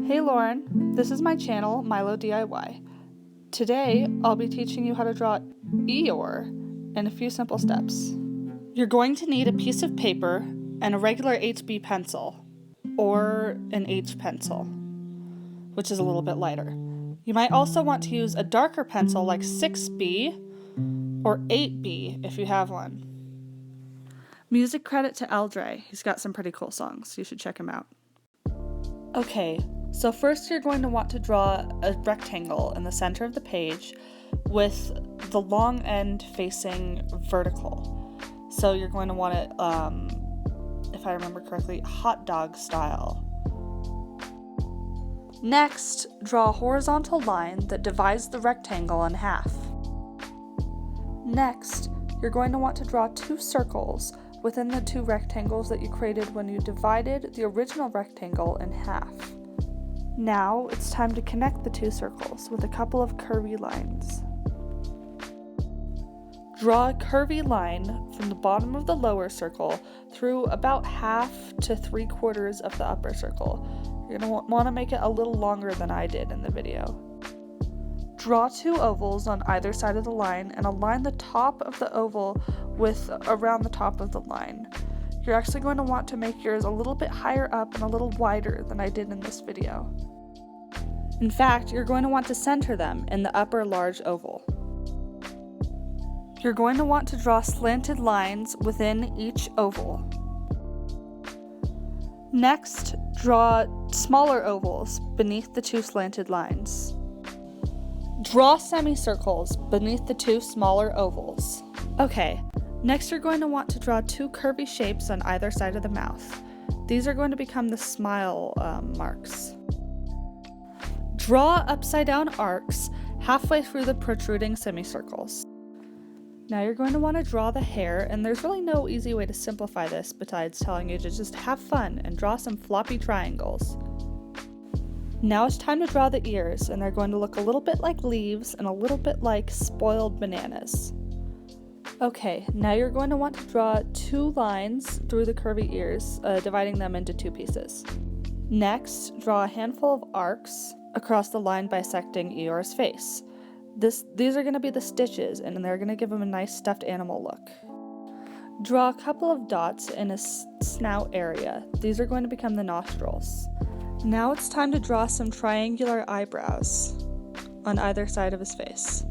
Hey Lauren, this is my channel, Milo DIY. Today, I'll be teaching you how to draw Eeyore in a few simple steps. You're going to need a piece of paper and a regular HB pencil, or an H pencil, which is a little bit lighter. You might also want to use a darker pencil like 6B or 8B if you have one. Music credit to Eldre. He's got some pretty cool songs. You should check him out. Okay, so first you're going to want to draw a rectangle in the center of the page with the long end facing vertical. So you're going to want it, if I remember correctly, hot dog style. Next, draw a horizontal line that divides the rectangle in half. Next, you're going to want to draw two circles within the two rectangles that you created when you divided the original rectangle in half. Now it's time to connect the two circles with a couple of curvy lines. Draw a curvy line from the bottom of the lower circle through about half to 3/4 of the upper circle. You're going to want to make it a little longer than I did in the video. Draw two ovals on either side of the line and align the top of the oval with around the top of the line. You're actually going to want to make yours a little bit higher up and a little wider than I did in this video. In fact, you're going to want to center them in the upper large oval. You're going to want to draw slanted lines within each oval. Next, draw smaller ovals beneath the two slanted lines. Draw semicircles beneath the two smaller ovals. Okay, next you're going to want to draw two curvy shapes on either side of the mouth. These are going to become the smile marks. Draw upside down arcs halfway through the protruding semicircles. Now you're going to want to draw the hair, and there's really no easy way to simplify this besides telling you to just have fun and draw some floppy triangles. Now it's time to draw the ears, and they're going to look a little bit like leaves and a little bit like spoiled bananas. Okay, now you're going to want to draw two lines through the curvy ears, dividing them into two pieces. Next, draw a handful of arcs across the line bisecting Eeyore's face. These are going to be the stitches, and they're going to give him a nice stuffed animal look. Draw a couple of dots in a snout area. These are going to become the nostrils. Now it's time to draw some triangular eyebrows on either side of his face.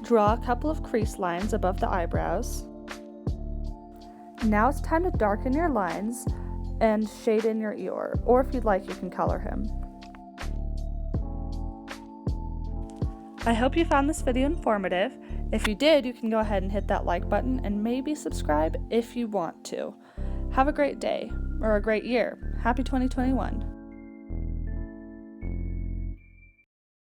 Draw a couple of crease lines above the eyebrows. Now it's time to darken your lines and shade in your Eeyore, or if you'd like, you can color him. I hope you found this video informative. If you did, you can go ahead and hit that like button and maybe subscribe if you want to. Have a great day, or a great year. Happy 2021.